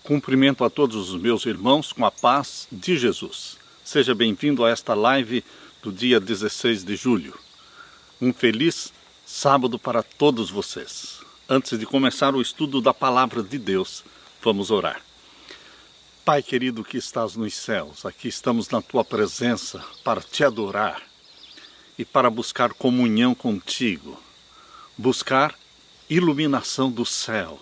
Cumprimento a todos os meus irmãos com a paz de Jesus. Seja bem-vindo a esta live do dia 16 de julho. Um feliz sábado para todos vocês. Antes de começar o estudo da Palavra de Deus, vamos orar. Pai querido que estás nos céus, aqui estamos na Tua presença para Te adorar e para buscar comunhão contigo, buscar iluminação do céu,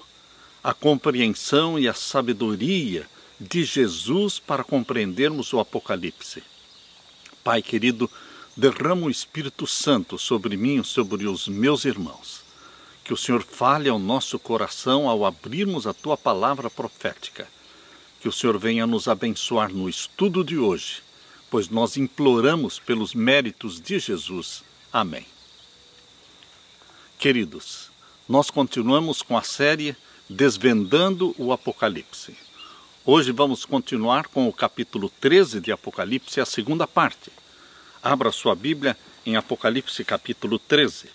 a compreensão e a sabedoria de Jesus para compreendermos o Apocalipse. Pai querido, derrama o Espírito Santo sobre mim e sobre os meus irmãos. Que o Senhor fale ao nosso coração ao abrirmos a Tua palavra profética. Que o Senhor venha nos abençoar no estudo de hoje, pois nós imploramos pelos méritos de Jesus. Amém. Queridos, nós continuamos com a série Desvendando o Apocalipse. Hoje vamos continuar com o capítulo 13 de Apocalipse, a segunda parte. Abra sua Bíblia em Apocalipse capítulo 13.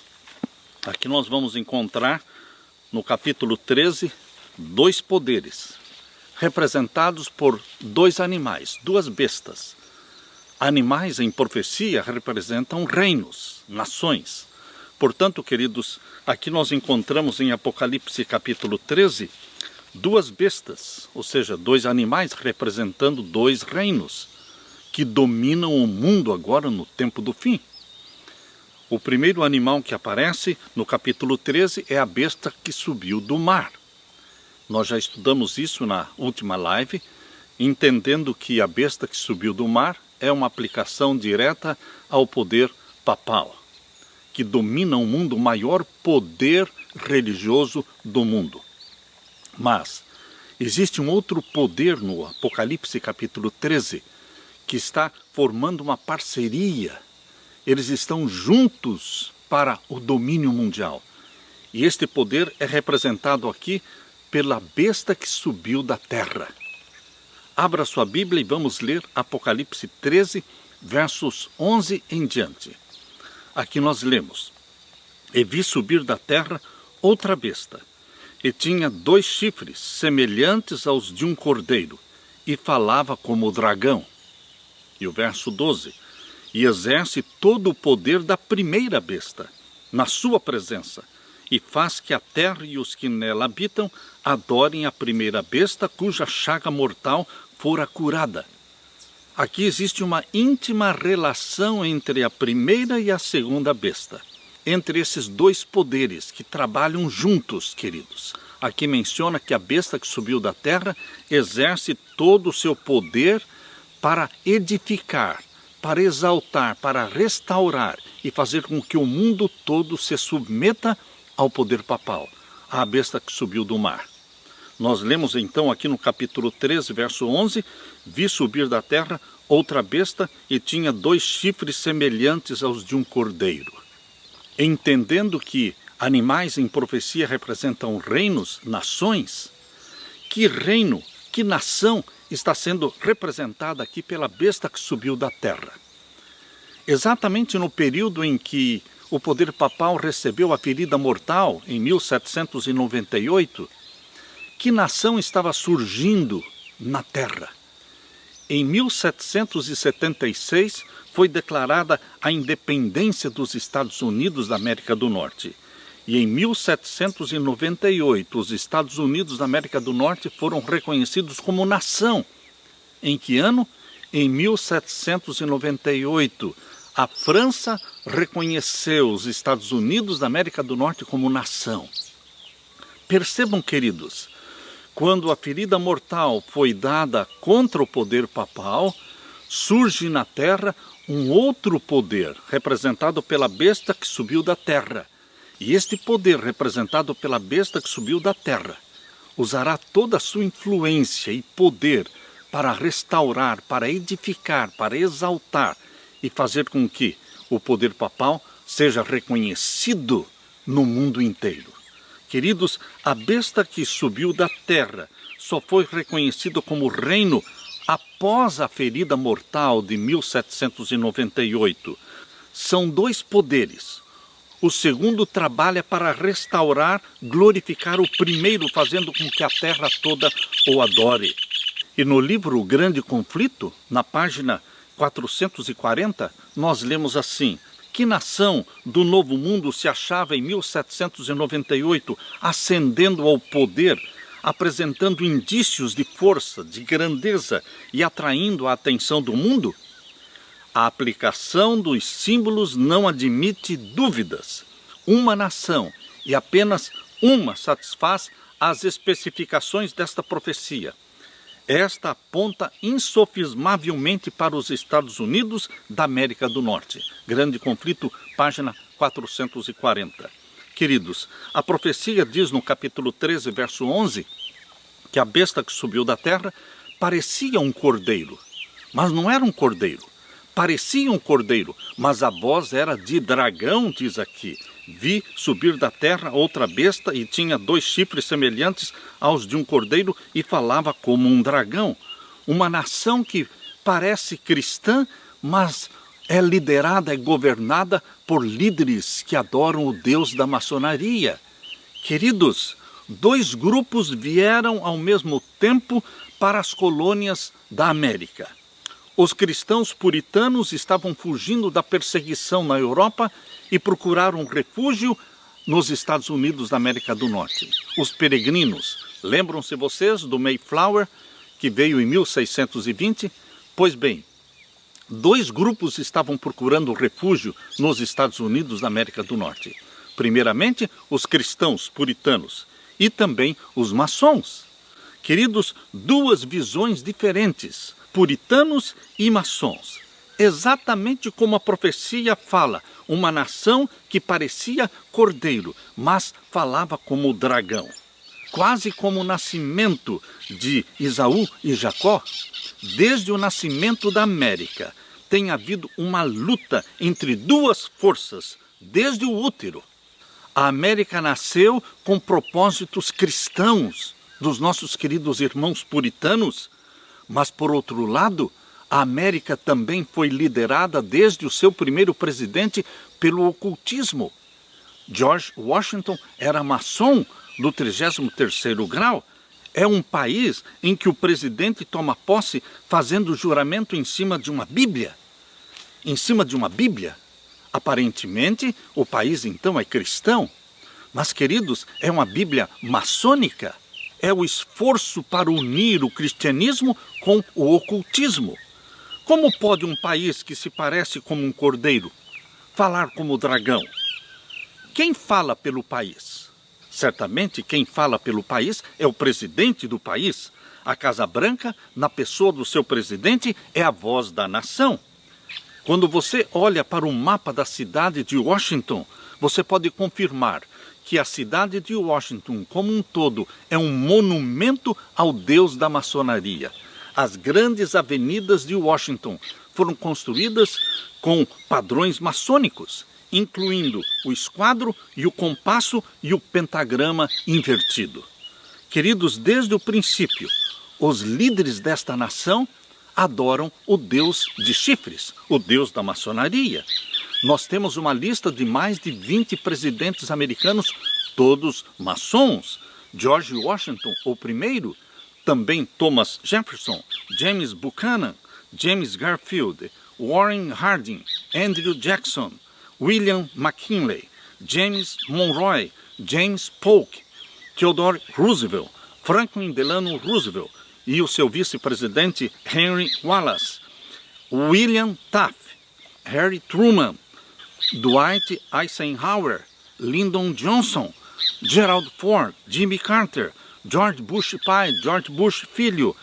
Aqui nós vamos encontrar no capítulo 13 dois poderes, representados por dois animais, duas bestas. Animais em profecia representam reinos, nações. Portanto, queridos, aqui nós encontramos em Apocalipse capítulo 13, duas bestas, ou seja, dois animais representando dois reinos, que dominam o mundo agora no tempo do fim. O primeiro animal que aparece no capítulo 13 é a besta que subiu do mar. Nós já estudamos isso na última live, entendendo que a besta que subiu do mar é uma aplicação direta ao poder papal, que domina o mundo, o maior poder religioso do mundo. Mas existe um outro poder no Apocalipse capítulo 13, que está formando uma parceria. Eles estão juntos para o domínio mundial. E este poder é representado aqui pela besta que subiu da terra. Abra sua Bíblia e vamos ler Apocalipse 13, versos 11 em diante. Aqui nós lemos: E vi subir da terra outra besta, e tinha dois chifres, semelhantes aos de um cordeiro, e falava como o dragão. E o verso 12: E exerce todo o poder da primeira besta, na sua presença, e faz que a terra e os que nela habitam adorem a primeira besta, cuja chaga mortal fora curada. Aqui existe uma íntima relação entre a primeira e a segunda besta, entre esses dois poderes que trabalham juntos, queridos. Aqui menciona que a besta que subiu da terra exerce todo o seu poder para edificar, para exaltar, para restaurar e fazer com que o mundo todo se submeta ao poder papal, à besta que subiu do mar. Nós lemos então aqui no capítulo 13, verso 11, vi subir da terra outra besta e tinha dois chifres semelhantes aos de um cordeiro. Entendendo que animais em profecia representam reinos, nações, que reino, que nação está sendo representada aqui pela besta que subiu da terra? Exatamente no período em que o poder papal recebeu a ferida mortal, em 1798, que nação estava surgindo na terra? Em 1776 foi declarada a independência dos Estados Unidos da América do Norte. E em 1798 os Estados Unidos da América do Norte foram reconhecidos como nação. Em que ano? Em 1798. A França reconheceu os Estados Unidos da América do Norte como nação. Percebam, queridos, quando a ferida mortal foi dada contra o poder papal, surge na terra um outro poder, representado pela besta que subiu da terra. E este poder, representado pela besta que subiu da terra, usará toda a sua influência e poder para restaurar, para edificar, para exaltar e fazer com que o poder papal seja reconhecido no mundo inteiro. Queridos, a besta que subiu da terra só foi reconhecida como reino após a ferida mortal de 1798. São dois poderes. O segundo trabalha para restaurar, glorificar o primeiro, fazendo com que a terra toda o adore. E no livro O Grande Conflito, na página 440, nós lemos assim: que nação do Novo Mundo se achava em 1798 ascendendo ao poder, apresentando indícios de força, de grandeza e atraindo a atenção do mundo? A aplicação dos símbolos não admite dúvidas. Uma nação, e apenas uma, satisfaz as especificações desta profecia. Esta aponta insofismavelmente para os Estados Unidos da América do Norte. Grande Conflito, página 440. Queridos, a profecia diz no capítulo 13, verso 11, que a besta que subiu da terra parecia um cordeiro, mas não era um cordeiro. Parecia um cordeiro, mas a voz era de dragão, diz aqui. Vi subir da terra outra besta e tinha 2 chifres semelhantes aos de um cordeiro e falava como um dragão. Uma nação que parece cristã, mas é liderada, é governada por líderes que adoram o Deus da maçonaria. Queridos, 2 grupos vieram ao mesmo tempo para as colônias da América. Os cristãos puritanos estavam fugindo da perseguição na Europa e procuraram refúgio nos Estados Unidos da América do Norte. Os peregrinos, lembram-se vocês do Mayflower, que veio em 1620? Pois bem, 2 grupos estavam procurando refúgio nos Estados Unidos da América do Norte. Primeiramente, os cristãos puritanos e também os maçons. Queridos, 2 visões diferentes, puritanos e maçons. Exatamente como a profecia fala, uma nação que parecia cordeiro, mas falava como dragão. Quase como o nascimento de Esaú e Jacó, desde o nascimento da América, tem havido uma luta entre 2 forças, desde o útero. A América nasceu com propósitos cristãos, dos nossos queridos irmãos puritanos, mas, por outro lado, a América também foi liderada desde o seu primeiro presidente pelo ocultismo. George Washington era maçom do 33º grau. É um país em que o presidente toma posse fazendo juramento em cima de uma Bíblia. Em cima de uma Bíblia. Aparentemente, o país então é cristão. Mas, queridos, é uma Bíblia maçônica. É o esforço para unir o cristianismo com o ocultismo. Como pode um país que se parece como um cordeiro falar como dragão? Quem fala pelo país? Certamente quem fala pelo país é o presidente do país. A Casa Branca, na pessoa do seu presidente, é a voz da nação. Quando você olha para o mapa da cidade de Washington, você pode confirmar que a cidade de Washington, como um todo, é um monumento ao Deus da maçonaria. As grandes avenidas de Washington foram construídas com padrões maçônicos, incluindo o esquadro e o compasso e o pentagrama invertido. Queridos, desde o princípio, os líderes desta nação adoram o Deus de chifres, o Deus da maçonaria. Nós temos uma lista de mais de 20 presidentes americanos, todos maçons. George Washington, o primeiro, também Thomas Jefferson, James Buchanan, James Garfield, Warren Harding, Andrew Jackson, William McKinley, James Monroe, James Polk, Theodore Roosevelt, Franklin Delano Roosevelt e o seu vice-presidente Henry Wallace, William Taft, Harry Truman, Dwight Eisenhower, Lyndon Johnson, Gerald Ford, Jimmy Carter, George Bush pai, George Bush filho,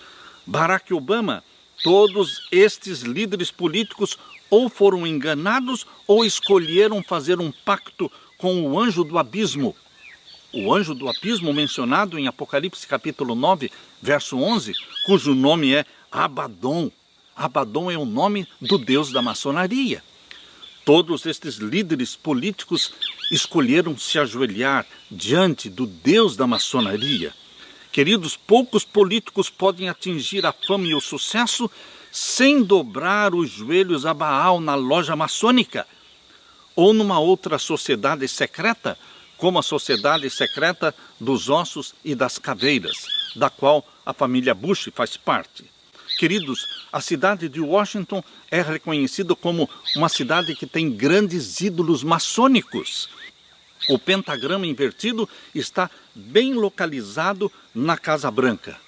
Barack Obama. Todos estes líderes políticos ou foram enganados ou escolheram fazer um pacto com o anjo do abismo. O anjo do abismo mencionado em Apocalipse capítulo 9, verso 11, cujo nome é Abaddon. Abaddon é o nome do Deus da maçonaria. Todos estes líderes políticos escolheram se ajoelhar diante do Deus da maçonaria. Queridos, poucos políticos podem atingir a fama e o sucesso sem dobrar os joelhos a Baal na loja maçônica. ou numa outra sociedade secreta, como a sociedade secreta dos ossos e das caveiras, da qual a família Bush faz parte. Queridos, a cidade de Washington é reconhecida como uma cidade que tem grandes ídolos maçônicos. O pentagrama invertido está bem localizado na Casa Branca.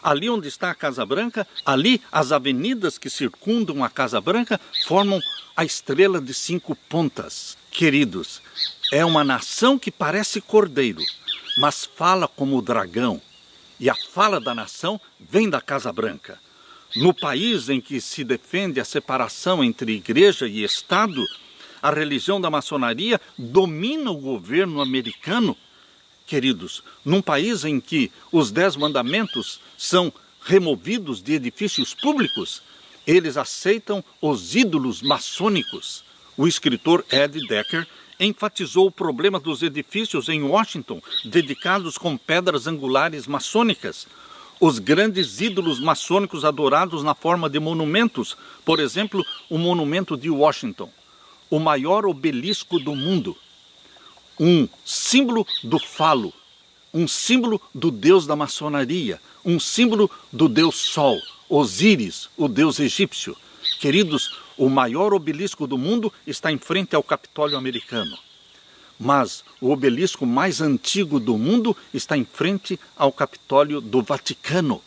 Ali onde está a Casa Branca, ali as avenidas que circundam a Casa Branca formam a estrela de 5 pontas. Queridos, é uma nação que parece cordeiro, mas fala como o dragão. E a fala da nação vem da Casa Branca. No país em que se defende a separação entre igreja e Estado, a religião da maçonaria domina o governo americano. Queridos, num país em que os 10 mandamentos são removidos de edifícios públicos, eles aceitam os ídolos maçônicos. O escritor Ed Decker enfatizou o problema dos edifícios em Washington, dedicados com pedras angulares maçônicas. Os grandes ídolos maçônicos adorados na forma de monumentos, por exemplo, o monumento de Washington, o maior obelisco do mundo, um símbolo do falo, um símbolo do deus da maçonaria, um símbolo do deus Sol, Osíris, o deus egípcio. Queridos, o maior obelisco do mundo está em frente ao Capitólio americano. Mas o obelisco mais antigo do mundo está em frente ao Capitólio do Vaticano.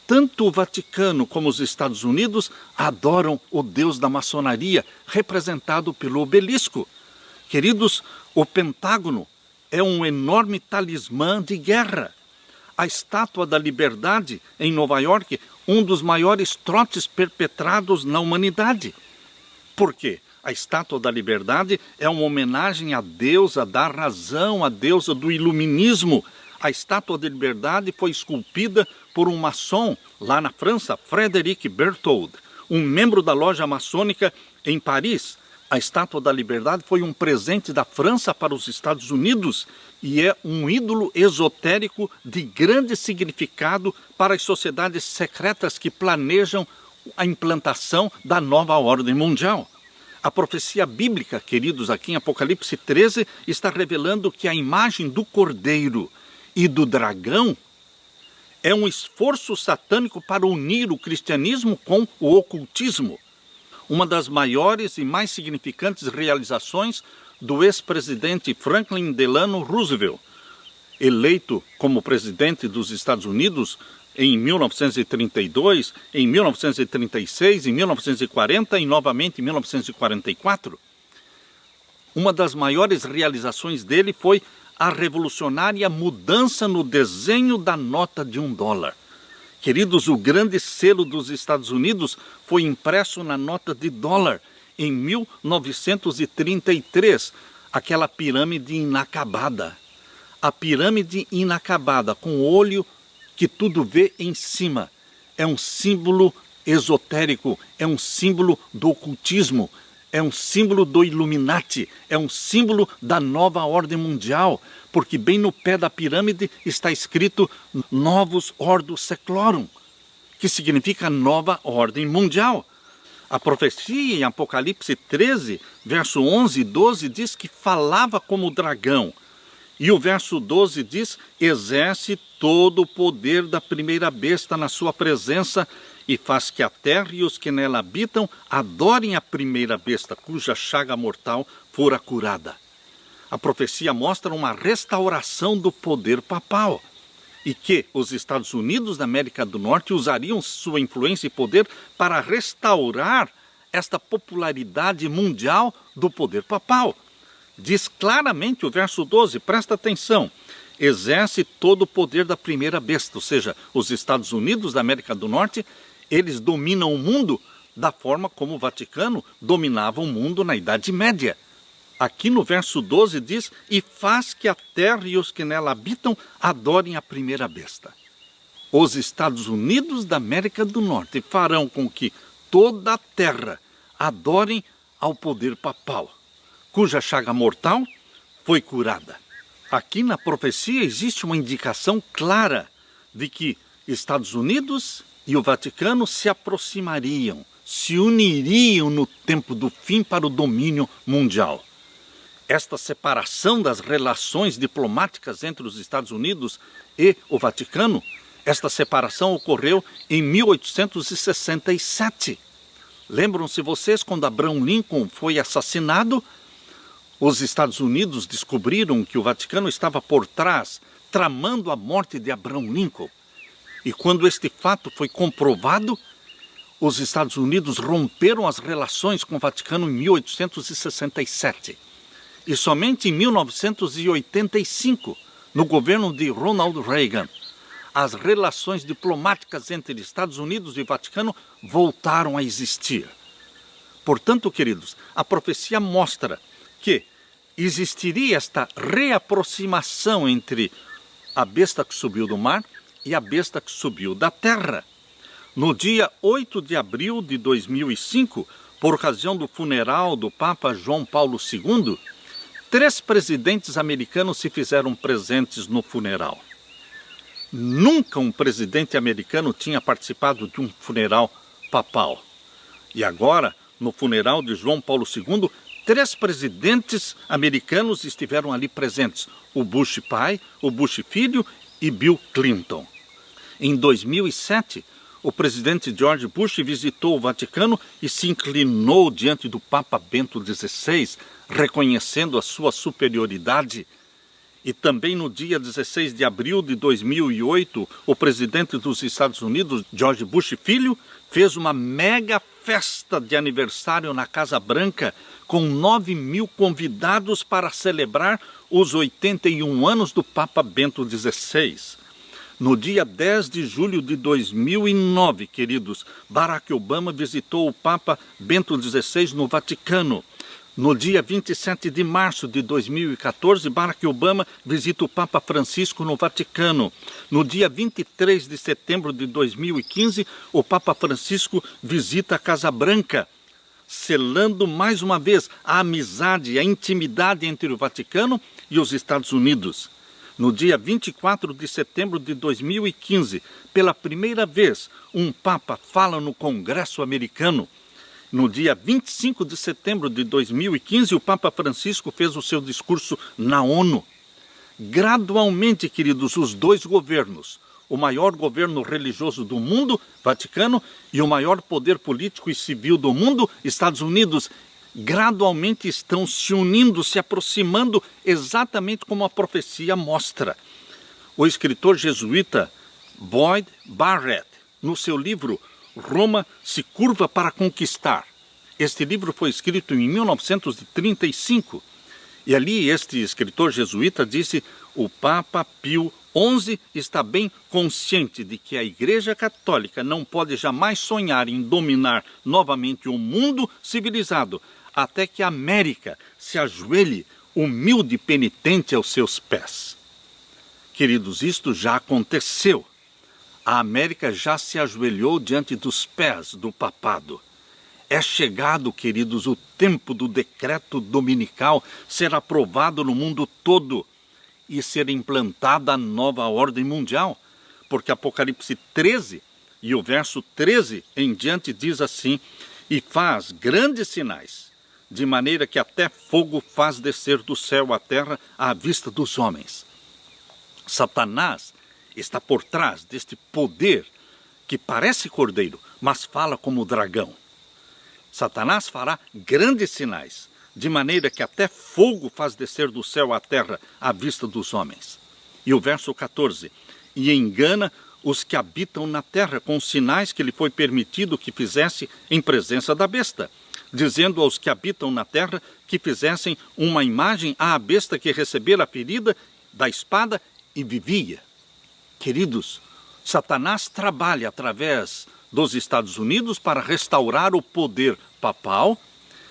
Tanto o Vaticano como os Estados Unidos adoram o deus da maçonaria, representado pelo obelisco. Queridos, o Pentágono é um enorme talismã de guerra. A Estátua da Liberdade, em Nova York, um dos maiores trotes perpetrados na humanidade. Por quê? A Estátua da Liberdade é uma homenagem à deusa da razão, à deusa do iluminismo. A Estátua da Liberdade foi esculpida por um maçom lá na França, Frédéric Berthold, um membro da loja maçônica em Paris. A Estátua da Liberdade foi um presente da França para os Estados Unidos e é um ídolo esotérico de grande significado para as sociedades secretas que planejam a implantação da nova ordem mundial. A profecia bíblica, queridos, aqui em Apocalipse 13, está revelando que a imagem do cordeiro e do dragão é um esforço satânico para unir o cristianismo com o ocultismo. Uma das maiores e mais significantes realizações do ex-presidente Franklin Delano Roosevelt, eleito como presidente dos Estados Unidos em 1932, em 1936, em 1940 e novamente em 1944. Uma das maiores realizações dele foi a revolucionária mudança no desenho da nota de $1. Queridos, o grande selo dos Estados Unidos foi impresso na nota de dólar em 1933, aquela pirâmide inacabada. A pirâmide inacabada, com o olho que tudo vê em cima, é um símbolo esotérico, é um símbolo do ocultismo, é um símbolo do Illuminati, é um símbolo da nova ordem mundial, porque bem no pé da pirâmide está escrito Novus Ordo Seclorum, que significa nova ordem mundial. A profecia em Apocalipse 13, verso 11 e 12 diz que falava como o dragão. E o verso 12 diz, exerce todo o poder da primeira besta na sua presença e faz que a terra e os que nela habitam adorem a primeira besta, cuja chaga mortal fora curada. A profecia mostra uma restauração do poder papal e que os Estados Unidos da América do Norte usariam sua influência e poder para restaurar esta popularidade mundial do poder papal. Diz claramente o verso 12, presta atenção, exerce todo o poder da primeira besta, ou seja, os Estados Unidos da América do Norte, eles dominam o mundo da forma como o Vaticano dominava o mundo na Idade Média. Aqui no verso 12 diz, e faz que a terra e os que nela habitam adorem a primeira besta. Os Estados Unidos da América do Norte farão com que toda a terra adorem ao poder papal, cuja chaga mortal foi curada. Aqui na profecia existe uma indicação clara de que Estados Unidos e o Vaticano se aproximariam, se uniriam no tempo do fim para o domínio mundial. Esta separação das relações diplomáticas entre os Estados Unidos e o Vaticano, esta separação ocorreu em 1867. Lembram-se vocês quando Abraham Lincoln foi assassinado? Os Estados Unidos descobriram que o Vaticano estava por trás, tramando a morte de Abraham Lincoln. E quando este fato foi comprovado, os Estados Unidos romperam as relações com o Vaticano em 1867. E somente em 1985, no governo de Ronald Reagan, as relações diplomáticas entre Estados Unidos e Vaticano voltaram a existir. Portanto, queridos, a profecia mostra que existiria esta reaproximação entre a besta que subiu do mar e a besta que subiu da terra. No dia 8 de abril de 2005, por ocasião do funeral do Papa João Paulo II, 3 presidentes americanos se fizeram presentes no funeral. Nunca um presidente americano tinha participado de um funeral papal. E agora, no funeral de João Paulo II, 3 presidentes americanos estiveram ali presentes: o Bush pai, o Bush filho e Bill Clinton. Em 2007, o presidente George Bush visitou o Vaticano e se inclinou diante do Papa Bento XVI, reconhecendo a sua superioridade. E também no dia 16 de abril de 2008, o presidente dos Estados Unidos, George Bush filho, fez uma mega festa de aniversário na Casa Branca com 9.000 convidados para celebrar os 81 anos do Papa Bento XVI. No dia 10 de julho de 2009, queridos, Barack Obama visitou o Papa Bento XVI no Vaticano. No dia 27 de março de 2014, Barack Obama visita o Papa Francisco no Vaticano. No dia 23 de setembro de 2015, o Papa Francisco visita a Casa Branca, selando mais uma vez a amizade e a intimidade entre o Vaticano e os Estados Unidos. No dia 24 de setembro de 2015, pela primeira vez, um Papa fala no Congresso americano. No dia 25 de setembro de 2015, o Papa Francisco fez o seu discurso na ONU. Gradualmente, queridos, os 2 governos, o maior governo religioso do mundo, Vaticano, e o maior poder político e civil do mundo, Estados Unidos, gradualmente estão se unindo, se aproximando, exatamente como a profecia mostra. O escritor jesuíta Boyd Barrett, no seu livro Roma se curva para conquistar. Este livro foi escrito em 1935 e ali este escritor jesuíta disse: o Papa Pio XI está bem consciente de que a Igreja Católica não pode jamais sonhar em dominar novamente o mundo civilizado até que a América se ajoelhe humilde e penitente aos seus pés. Queridos, isto já aconteceu. A América já se ajoelhou diante dos pés do papado. É chegado, queridos, o tempo do decreto dominical ser aprovado no mundo todo e ser implantada a nova ordem mundial. Porque Apocalipse 13 e o verso 13 em diante diz assim: e faz grandes sinais, de maneira que até fogo faz descer do céu à terra à vista dos homens. Satanás está por trás deste poder que parece cordeiro, mas fala como dragão. Satanás fará grandes sinais, de maneira que até fogo faz descer do céu à terra à vista dos homens. E o verso 14: e engana os que habitam na terra com os sinais que lhe foi permitido que fizesse em presença da besta, dizendo aos que habitam na terra que fizessem uma imagem à besta que recebera a ferida da espada e vivia. Queridos, Satanás trabalha através dos Estados Unidos para restaurar o poder papal,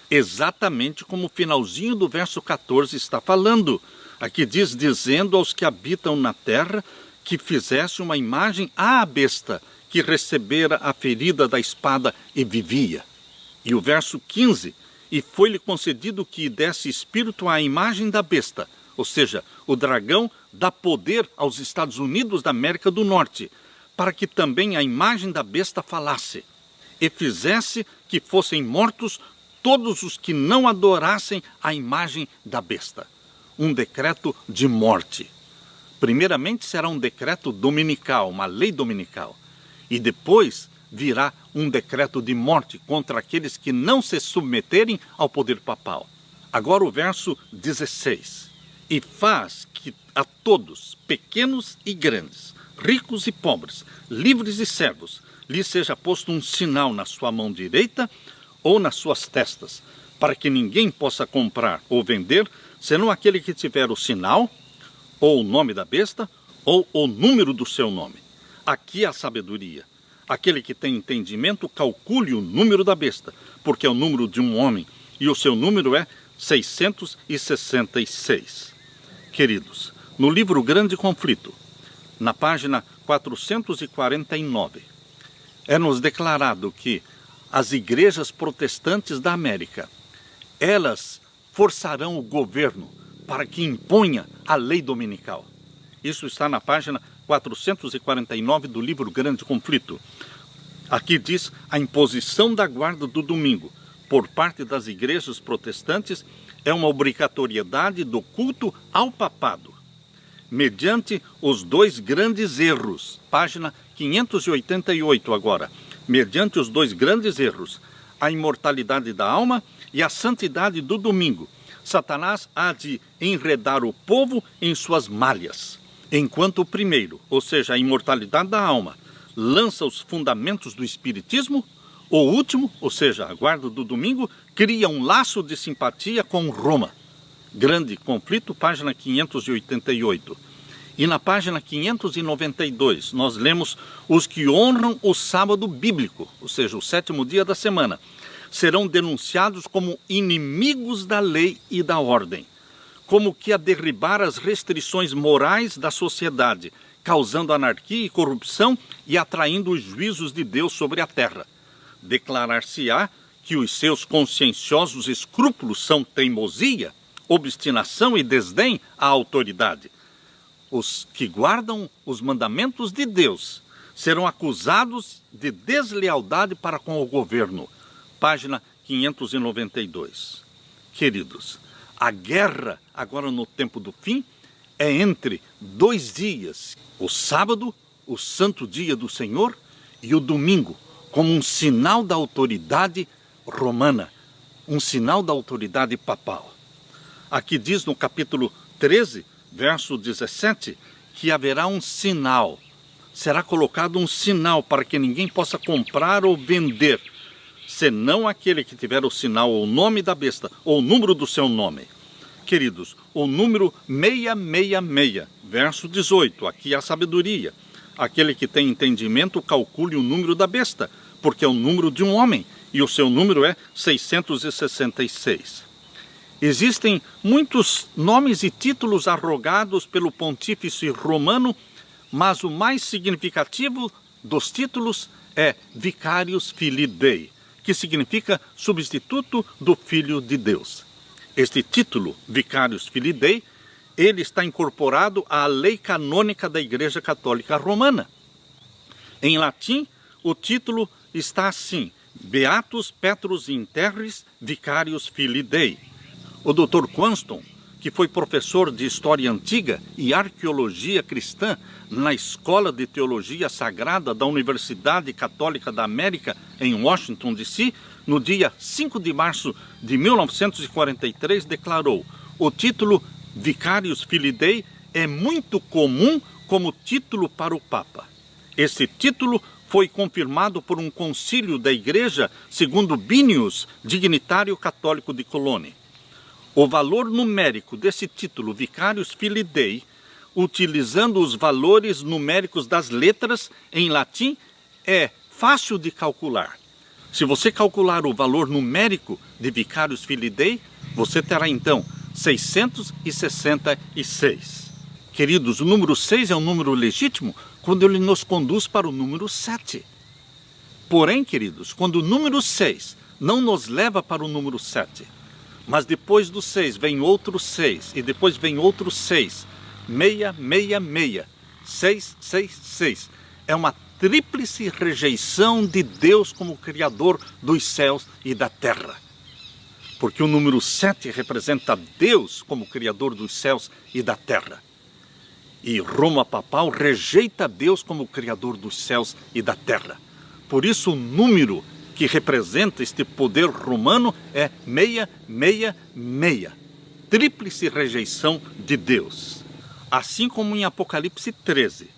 exatamente como o finalzinho do verso 14 está falando. Aqui diz: dizendo aos que habitam na terra que fizesse uma imagem à besta que recebera a ferida da espada e vivia. E o verso 15: e foi-lhe concedido que desse espírito à imagem da besta, ou seja, o dragão dá poder aos Estados Unidos da América do Norte, para que também a imagem da besta falasse, e fizesse que fossem mortos todos os que não adorassem a imagem da besta. Um decreto de morte. Primeiramente será um decreto dominical, uma lei dominical. E depois virá um decreto de morte contra aqueles que não se submeterem ao poder papal. Agora o verso 16. E faz que a todos, pequenos e grandes, ricos e pobres, livres e servos, lhe seja posto um sinal na sua mão direita ou nas suas testas, para que ninguém possa comprar ou vender, senão aquele que tiver o sinal, ou o nome da besta, ou o número do seu nome. Aqui é a sabedoria. Aquele que tem entendimento, calcule o número da besta, porque é o número de um homem, e o seu número é 666. Queridos, no livro Grande Conflito, na página 449, é-nos declarado que as igrejas protestantes da América, elas forçarão o governo para que imponha a lei dominical. Isso está na página 449 do livro Grande Conflito. Aqui diz a imposição da guarda do domingo por parte das igrejas protestantes é uma obrigatoriedade do culto ao papado, mediante os dois grandes erros. Página 588 agora. Mediante os dois grandes erros, a imortalidade da alma e a santidade do domingo. Satanás há de enredar o povo em suas malhas, enquanto o primeiro, ou seja, a imortalidade da alma, lança os fundamentos do espiritismo, o último, ou seja, a guarda do domingo, cria um laço de simpatia com Roma. Grande Conflito, página 588. E na página 592, nós lemos: os que honram o sábado bíblico, ou seja, o sétimo dia da semana, serão denunciados como inimigos da lei e da ordem, como que a derribar as restrições morais da sociedade, causando anarquia e corrupção e atraindo os juízos de Deus sobre a terra. Declarar-se-á que os seus conscienciosos escrúpulos são teimosia, obstinação e desdém à autoridade. Os que guardam os mandamentos de Deus serão acusados de deslealdade para com o governo. Página 592. Queridos, a guerra, agora no tempo do fim, é entre dois dias: o sábado, o santo dia do Senhor, e o domingo, como um sinal da autoridade romana, um sinal da autoridade papal. Aqui diz no capítulo 13, verso 17, que haverá um sinal. Será colocado um sinal para que ninguém possa comprar ou vender, senão aquele que tiver o sinal ou o nome da besta, ou o número do seu nome. Queridos, o número 666, verso 18, aqui é a sabedoria. Aquele que tem entendimento, calcule o número da besta, porque é o número de um homem, e o seu número é 666. Existem muitos nomes e títulos arrogados pelo pontífice romano, mas o mais significativo dos títulos é Vicarius Filii Dei, que significa substituto do Filho de Deus. Este título, Vicarius Filii Dei, ele está incorporado à lei canônica da Igreja Católica Romana. Em latim, o título está assim: Beatus Petrus in Terris Vicarius Filii Dei. O Dr. Quanston, que foi professor de História Antiga e Arqueologia Cristã na Escola de Teologia Sagrada da Universidade Católica da América, em Washington, D.C., no dia 5 de março de 1943, declarou: o título Vicarius Filii Dei é muito comum como título para o Papa. Esse título foi confirmado por um concílio da Igreja segundo Binius, dignitário católico de Colônia. O valor numérico desse título, Vicarius Filii Dei, utilizando os valores numéricos das letras em latim, é fácil de calcular. Se você calcular o valor numérico de Vicarius Filii Dei, você terá então 666. Queridos, o número 6 é um número legítimo quando ele nos conduz para o número 7. Porém, queridos, quando o número 6 não nos leva para o número 7, mas depois do 6 vem outro 6, e depois vem outro 6, 666, 666. É uma tríplice rejeição de Deus como Criador dos céus e da terra. Porque o número 7 representa Deus como Criador dos céus e da terra. E Roma papal rejeita Deus como Criador dos céus e da terra. Por isso o número que representa este poder romano é 666. Tríplice rejeição de Deus. Assim como em Apocalipse 13,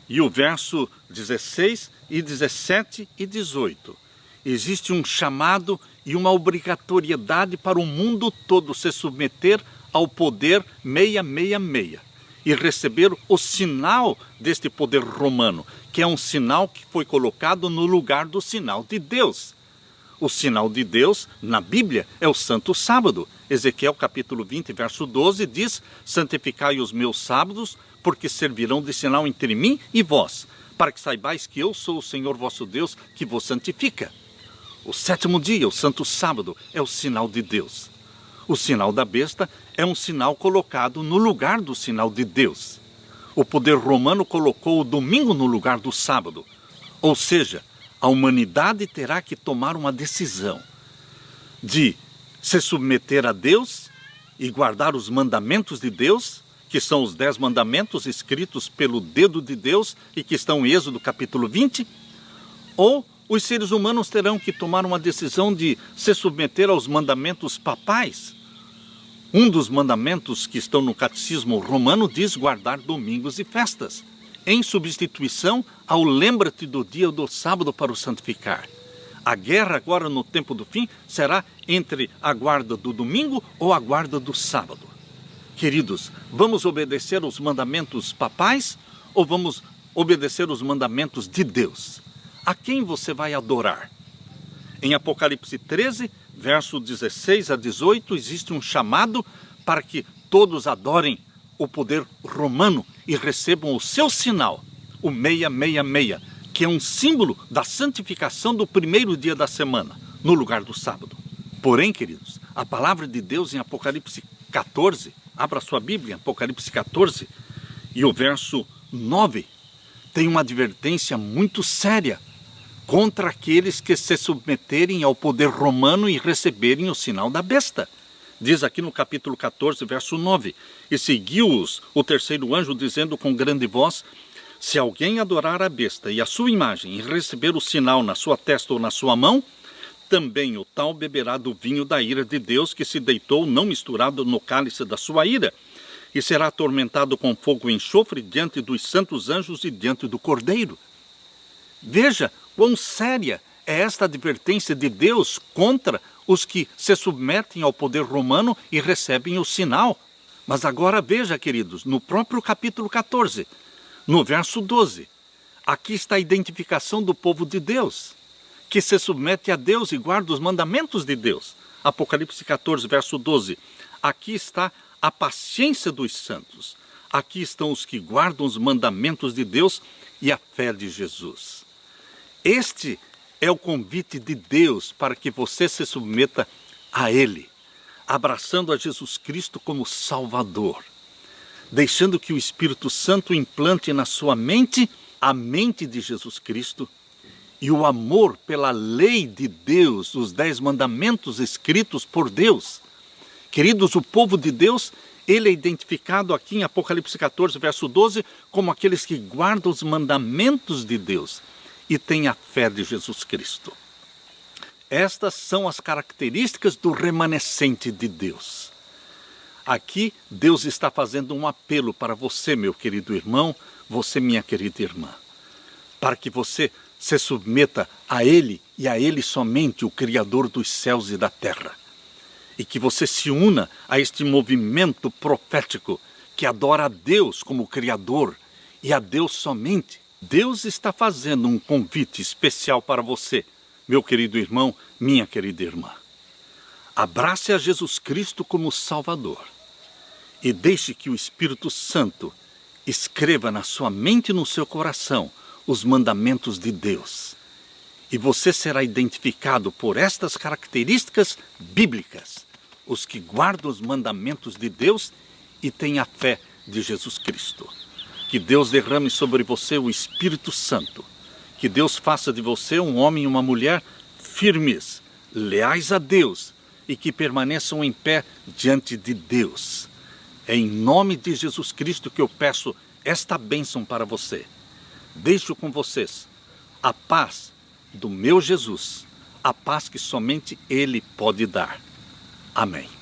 e o verso 16, e 17 e 18. Existe um chamado e uma obrigatoriedade para o mundo todo se submeter ao poder 666 e receber o sinal deste poder romano, que é um sinal que foi colocado no lugar do sinal de Deus. O sinal de Deus, na Bíblia, é o Santo Sábado. Ezequiel capítulo 20, verso 12, diz: santificai os meus sábados, porque servirão de sinal entre mim e vós, para que saibais que eu sou o Senhor vosso Deus, que vos santifica. O sétimo dia, o Santo Sábado, é o sinal de Deus. O sinal da besta é um sinal colocado no lugar do sinal de Deus. O poder romano colocou o domingo no lugar do sábado. Ou seja, a humanidade terá que tomar uma decisão de se submeter a Deus e guardar os mandamentos de Deus, que são os 10 mandamentos escritos pelo dedo de Deus e que estão em Êxodo capítulo 20, ou os seres humanos terão que tomar uma decisão de se submeter aos mandamentos papais. Um dos mandamentos que estão no catecismo romano diz guardar domingos e festas, em substituição ao lembra-te do dia do sábado para o santificar. A guerra agora no tempo do fim será entre a guarda do domingo ou a guarda do sábado. Queridos, vamos obedecer os mandamentos papais ou vamos obedecer os mandamentos de Deus? A quem você vai adorar? Em Apocalipse 13, verso 16 a 18, existe um chamado para que todos adorem o poder romano e recebam o seu sinal, o 666, que é um símbolo da santificação do primeiro dia da semana, no lugar do sábado. Porém, queridos, a palavra de Deus em Apocalipse 14, abra sua Bíblia, Apocalipse 14, e o verso 9, tem uma advertência muito séria contra aqueles que se submeterem ao poder romano e receberem o sinal da besta. Diz aqui no capítulo 14, verso 9, e seguiu-os o terceiro anjo, dizendo com grande voz: se alguém adorar a besta e a sua imagem e receber o sinal na sua testa ou na sua mão, também o tal beberá do vinho da ira de Deus, que se deitou não misturado no cálice da sua ira, e será atormentado com fogo e enxofre diante dos santos anjos e diante do Cordeiro. Veja quão séria é esta advertência de Deus contra os que se submetem ao poder romano e recebem o sinal. Mas agora veja, queridos, no próprio capítulo 14, no verso 12, aqui está a identificação do povo de Deus, que se submete a Deus e guarda os mandamentos de Deus. Apocalipse 14, verso 12, aqui está a paciência dos santos, aqui estão os que guardam os mandamentos de Deus e a fé de Jesus. Este é o convite de Deus para que você se submeta a Ele, abraçando a Jesus Cristo como Salvador, deixando que o Espírito Santo implante na sua mente a mente de Jesus Cristo e o amor pela lei de Deus, os 10 mandamentos escritos por Deus. Queridos, o povo de Deus, ele é identificado aqui em Apocalipse 14, verso 12, como aqueles que guardam os mandamentos de Deus e têm a fé de Jesus Cristo. Estas são as características do remanescente de Deus. Aqui, Deus está fazendo um apelo para você, meu querido irmão, você, minha querida irmã, para que você se submeta a Ele e a Ele somente, o Criador dos céus e da terra. E que você se una a este movimento profético que adora a Deus como Criador e a Deus somente. Deus está fazendo um convite especial para você, meu querido irmão, minha querida irmã. Abrace a Jesus Cristo como Salvador e deixe que o Espírito Santo escreva na sua mente e no seu coração os mandamentos de Deus. E você será identificado por estas características bíblicas, os que guardam os mandamentos de Deus e têm a fé de Jesus Cristo. Que Deus derrame sobre você o Espírito Santo, Que Deus faça de você um homem e uma mulher firmes, leais a Deus e que permaneçam em pé diante de Deus. É em nome de Jesus Cristo que eu peço esta bênção para você. Deixo com vocês a paz do meu Jesus, a paz que somente Ele pode dar. Amém.